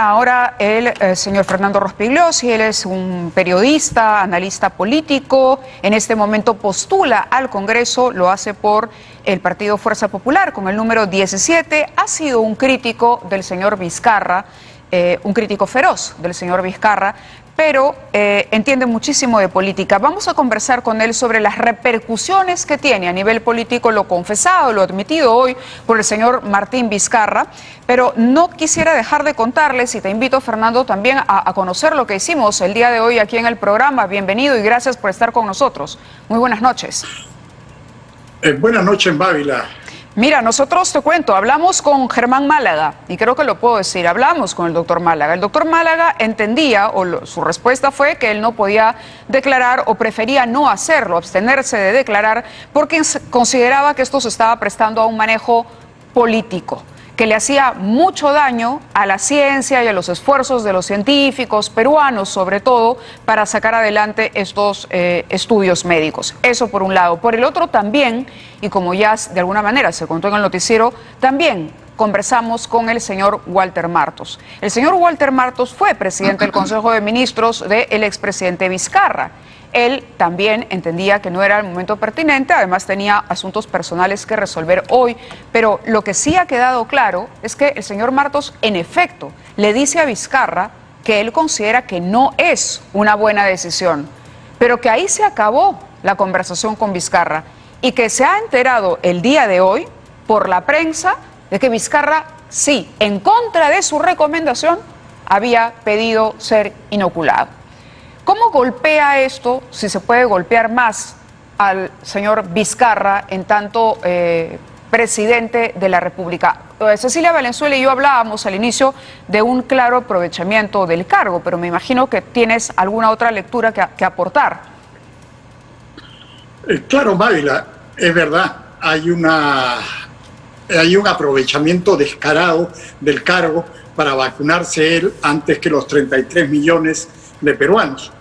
Ahora el señor Fernando Rospigliosi, él es un periodista, analista político, en este momento postula al Congreso, lo hace por el Partido Fuerza Popular con el número 17, ha sido un crítico del señor Vizcarra, un crítico feroz del señor Vizcarra, pero entiende muchísimo de política. Vamos a conversar con él sobre las repercusiones que tiene a nivel político lo confesado, lo admitido hoy por el señor Martín Vizcarra, pero no quisiera dejar de contarles, y te invito, Fernando, también a conocer lo que hicimos el día de hoy aquí en el programa. Bienvenido y gracias por estar con nosotros. Muy buenas noches. Buenas noches, Bávila. Mira, nosotros, te cuento, hablamos con Germán Málaga, y creo que lo puedo decir, hablamos con el doctor Málaga. El doctor Málaga entendía, su respuesta fue que él no podía declarar o prefería no hacerlo, abstenerse de declarar, porque consideraba que esto se estaba prestando a un manejo político, que le hacía mucho daño a la ciencia y a los esfuerzos de los científicos peruanos, sobre todo, para sacar adelante estos estudios médicos. Eso por un lado. Por el otro también, y como ya de alguna manera se contó en el noticiero, también conversamos con el señor Walter Martos. El señor Walter Martos fue presidente del Consejo de Ministros del expresidente Vizcarra. Él también entendía que no era el momento pertinente, además tenía asuntos personales que resolver hoy, pero lo que sí ha quedado claro es que el señor Martos, en efecto, le dice a Vizcarra que él considera que no es una buena decisión, pero que ahí se acabó la conversación con Vizcarra y que se ha enterado el día de hoy por la prensa de que Vizcarra, sí, en contra de su recomendación, había pedido ser inoculado. ¿Cómo golpea esto, si se puede golpear más, al señor Vizcarra en tanto presidente de la República? Cecilia Valenzuela y yo hablábamos al inicio de un claro aprovechamiento del cargo, pero me imagino que tienes alguna otra lectura que aportar. Claro, Mávila, es verdad, hay un aprovechamiento descarado del cargo para vacunarse él antes que los 33 millones de peruanos.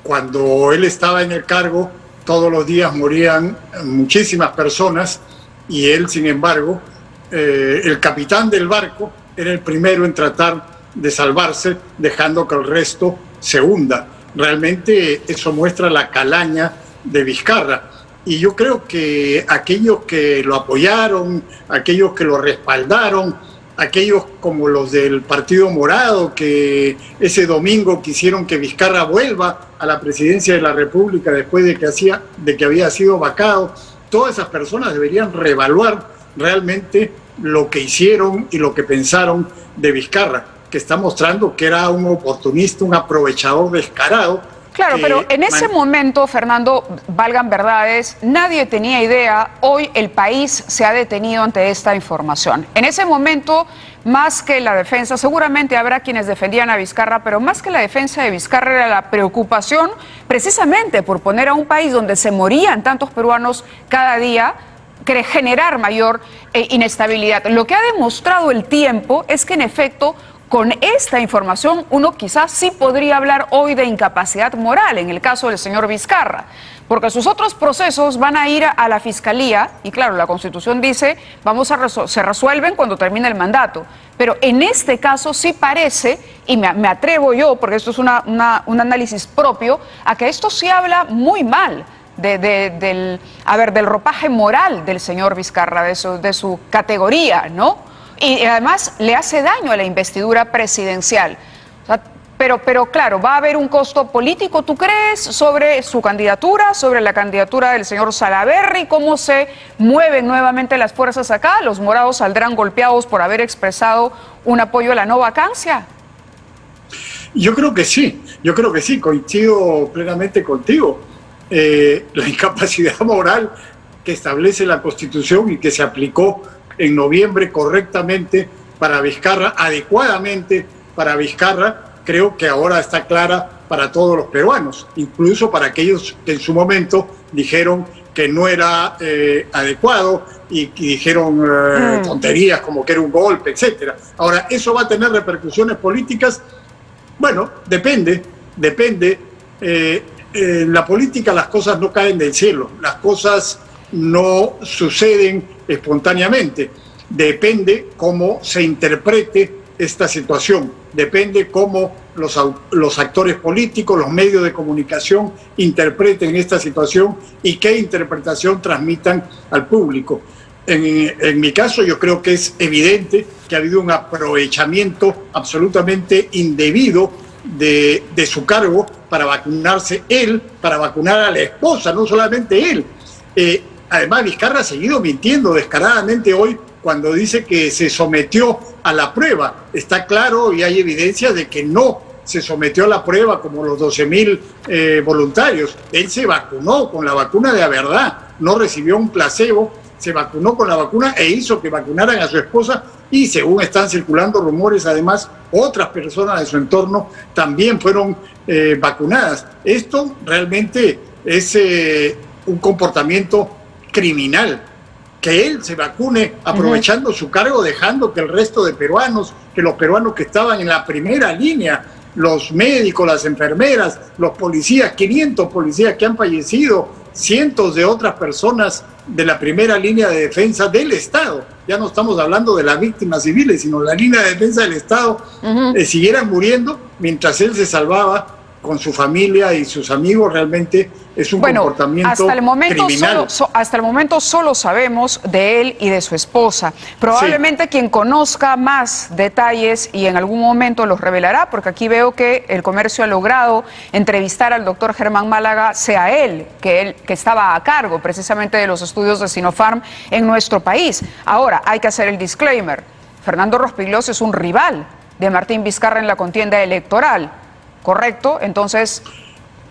Cuando él estaba en el cargo, todos los días morían muchísimas personas y él, sin embargo, el capitán del barco, era el primero en tratar de salvarse, dejando que el resto se hunda. Realmente eso muestra la calaña de Vizcarra. Y yo creo que aquellos que lo apoyaron, aquellos que lo respaldaron, aquellos como los del Partido Morado, que ese domingo quisieron que Vizcarra vuelva a la presidencia de la República después de que había sido vacado, todas esas personas deberían reevaluar realmente lo que hicieron y lo que pensaron de Vizcarra, que está mostrando que era un oportunista, un aprovechador descarado. Claro, pero en ese momento, Fernando, valgan verdades, nadie tenía idea. Hoy el país se ha detenido ante esta información. En ese momento, más que la defensa, seguramente habrá quienes defendían a Vizcarra, pero más que la defensa de Vizcarra era la preocupación precisamente por poner a un país donde se morían tantos peruanos cada día, generar mayor inestabilidad. Lo que ha demostrado el tiempo es que, en efecto, con esta información uno quizás sí podría hablar hoy de incapacidad moral en el caso del señor Vizcarra, porque sus otros procesos van a ir a la Fiscalía y claro, la Constitución dice se resuelven cuando termine el mandato, pero en este caso sí parece, y me atrevo yo, porque esto es un análisis propio, a que esto sí habla muy mal del ropaje moral del señor Vizcarra, de su categoría, ¿no? Y además le hace daño a la investidura presidencial. O sea, pero claro, va a haber un costo político, ¿tú crees?, sobre su candidatura, sobre la candidatura del señor Salaverry. ¿Cómo se mueven nuevamente las fuerzas acá? ¿Los morados saldrán golpeados por haber expresado un apoyo a la no vacancia? Yo creo que sí, coincido plenamente contigo. La incapacidad moral que establece la Constitución y que se aplicó en noviembre correctamente para Vizcarra, adecuadamente para Vizcarra, creo que ahora está clara para todos los peruanos, incluso para aquellos que en su momento dijeron que no era adecuado y dijeron tonterías como que era un golpe, etc. Ahora, ¿eso va a tener repercusiones políticas? Bueno, depende. En la política las cosas no caen del cielo, las cosas no suceden espontáneamente. Depende cómo se interprete esta situación, depende cómo los actores políticos, los medios de comunicación interpreten esta situación y qué interpretación transmitan al público. En mi caso, yo creo que es evidente que ha habido un aprovechamiento absolutamente indebido de su cargo para vacunarse él, para vacunar a la esposa, no solamente él. Además, Vizcarra ha seguido mintiendo descaradamente hoy cuando dice que se sometió a la prueba. Está claro y hay evidencia de que no se sometió a la prueba como los 12.000 voluntarios. Él se vacunó con la vacuna de la verdad, no recibió un placebo, se vacunó con la vacuna e hizo que vacunaran a su esposa y, según están circulando rumores, además, otras personas de su entorno también fueron vacunadas. Esto realmente es un comportamiento criminal, que él se vacune aprovechando su cargo, dejando que el resto de peruanos, que los peruanos que estaban en la primera línea, los médicos, las enfermeras, los policías, 500 policías que han fallecido, cientos de otras personas de la primera línea de defensa del Estado, ya no estamos hablando de las víctimas civiles, sino la línea de defensa del Estado, siguieran muriendo mientras él se salvaba con su familia y sus amigos. Realmente es un comportamiento criminal. Hasta el momento solo sabemos de él y de su esposa. Probablemente quien conozca más detalles y en algún momento los revelará, porque aquí veo que El Comercio ha logrado entrevistar al doctor Germán Málaga, sea él que estaba a cargo precisamente de los estudios de Sinopharm en nuestro país. Ahora, hay que hacer el disclaimer. Fernando Rospigliosi es un rival de Martín Vizcarra en la contienda electoral. ¿Correcto? Entonces,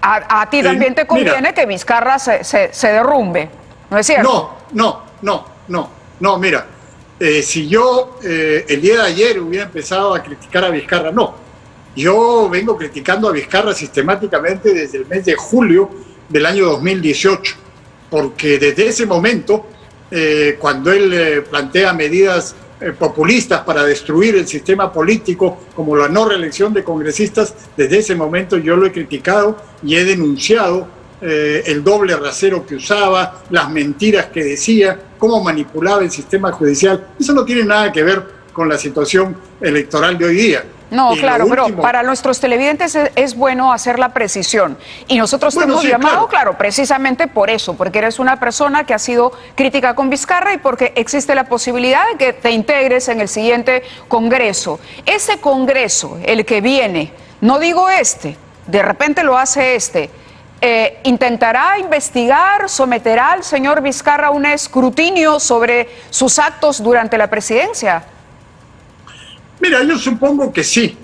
a ti también te conviene que Vizcarra se derrumbe, ¿no es cierto? No, mira, si yo el día de ayer hubiera empezado a criticar a Vizcarra, no. Yo vengo criticando a Vizcarra sistemáticamente desde el mes de julio del año 2018, porque desde ese momento, cuando él plantea medidas populistas para destruir el sistema político, como la no reelección de congresistas, desde ese momento yo lo he criticado y he denunciado el doble rasero que usaba, las mentiras que decía, cómo manipulaba el sistema judicial. Eso no tiene nada que ver con la situación electoral de hoy día. No, claro, pero para nuestros televidentes es bueno hacer la precisión. Y nosotros te hemos llamado, claro, precisamente por eso, porque eres una persona que ha sido crítica con Vizcarra y porque existe la posibilidad de que te integres en el siguiente Congreso. Ese Congreso, el que viene, no digo de repente lo hace intentará investigar, someterá al señor Vizcarra a un escrutinio sobre sus actos durante la presidencia. Mira, yo supongo que sí,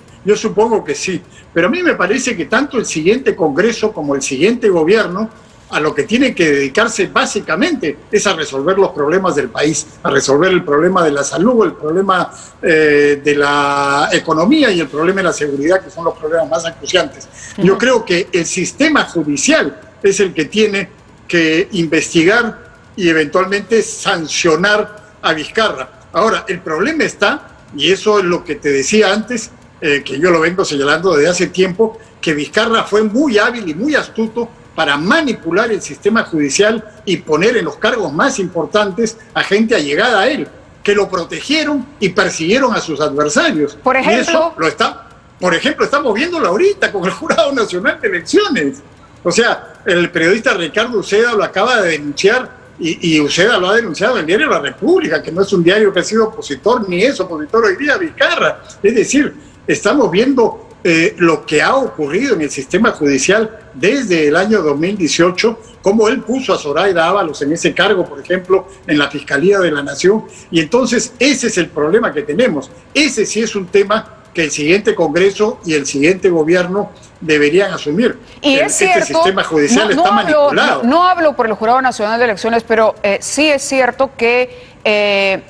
pero a mí me parece que tanto el siguiente Congreso como el siguiente gobierno a lo que tiene que dedicarse básicamente es a resolver los problemas del país, a resolver el problema de la salud, el problema de la economía y el problema de la seguridad, que son los problemas más acuciantes. Yo creo que el sistema judicial es el que tiene que investigar y eventualmente sancionar a Vizcarra. Ahora, el problema está, y eso es lo que te decía antes, que yo lo vengo señalando desde hace tiempo, que Vizcarra fue muy hábil y muy astuto para manipular el sistema judicial y poner en los cargos más importantes a gente allegada a él, que lo protegieron y persiguieron a sus adversarios. Por ejemplo, y eso estamos viéndolo ahorita con el Jurado Nacional de Elecciones. O sea, el periodista Ricardo Uceda lo acaba de denunciar, y Uceda lo ha denunciado en el diario La República, que no es un diario que ha sido opositor, ni es opositor hoy día a Vizcarra. Es decir, estamos viendo lo que ha ocurrido en el sistema judicial desde el año 2018, cómo él puso a Zoraida Ábalos en ese cargo, por ejemplo, en la Fiscalía de la Nación. Y entonces ese es el problema que tenemos. Ese sí es un tema que el siguiente Congreso y el siguiente gobierno deberían asumir. Y es cierto, este sistema judicial está manipulado. No hablo por el Jurado Nacional de Elecciones, pero sí es cierto que,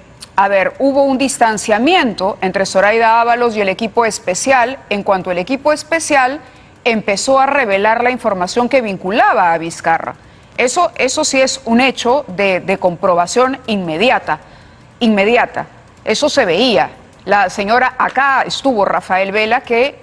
hubo un distanciamiento entre Zoraida Ábalos y el equipo especial, en cuanto el equipo especial empezó a revelar la información que vinculaba a Vizcarra. Eso sí es un hecho de comprobación inmediata. Eso se veía. La señora, acá estuvo Rafael Vela, que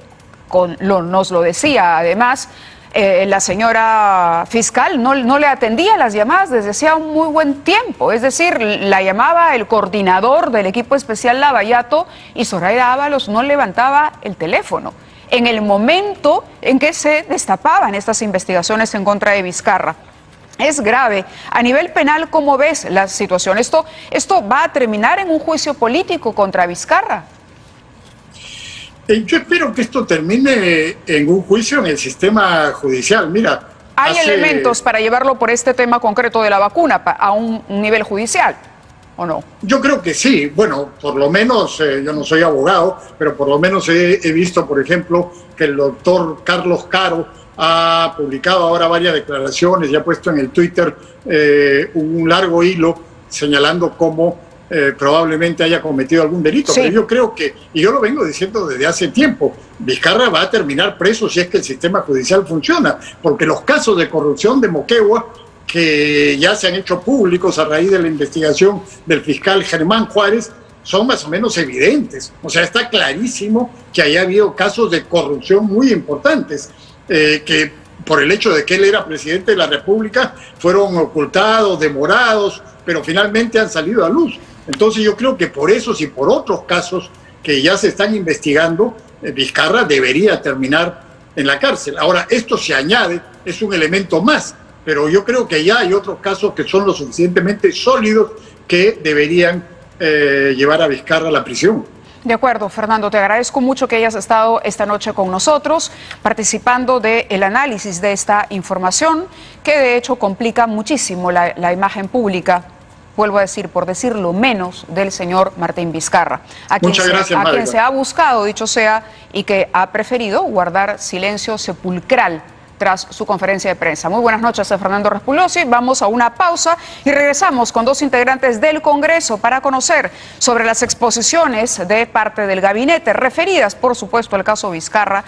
nos lo decía además, La señora fiscal no le atendía las llamadas desde hacía un muy buen tiempo. Es decir, la llamaba el coordinador del equipo especial Lavallato y Zoraida Ábalos no levantaba el teléfono en el momento en que se destapaban estas investigaciones en contra de Vizcarra. Es grave. A nivel penal, ¿cómo ves la situación? ¿Esto va a terminar en un juicio político contra Vizcarra? Yo espero que esto termine en un juicio en el sistema judicial. Mira, ¿hay elementos para llevarlo por este tema concreto de la vacuna a un nivel judicial o no? Yo creo que sí. Bueno, por lo menos, yo no soy abogado, pero por lo menos he visto, por ejemplo, que el doctor Carlos Caro ha publicado ahora varias declaraciones y ha puesto en el Twitter un largo hilo señalando cómo probablemente haya cometido algún delito. Sí. Pero yo creo que, y yo lo vengo diciendo desde hace tiempo, Vizcarra va a terminar preso si es que el sistema judicial funciona, porque los casos de corrupción de Moquegua, que ya se han hecho públicos a raíz de la investigación del fiscal Germán Juárez, son más o menos evidentes. O sea, está clarísimo que haya habido casos de corrupción muy importantes, que por el hecho de que él era presidente de la República fueron ocultados, demorados, pero finalmente han salido a luz. Entonces yo creo que por esos y por otros casos que ya se están investigando, Vizcarra debería terminar en la cárcel. Ahora, esto se añade, es un elemento más, pero yo creo que ya hay otros casos que son lo suficientemente sólidos que deberían llevar a Vizcarra a la prisión. De acuerdo, Fernando, te agradezco mucho que hayas estado esta noche con nosotros, participando del análisis de esta información, que de hecho complica muchísimo la imagen pública, vuelvo a decir, por decirlo menos, del señor Martín Vizcarra, a quien se ha buscado, dicho sea, y que ha preferido guardar silencio sepulcral tras su conferencia de prensa. Muy buenas noches, Fernando Respulossi. Vamos a una pausa y regresamos con dos integrantes del Congreso para conocer sobre las exposiciones de parte del gabinete referidas, por supuesto, al caso Vizcarra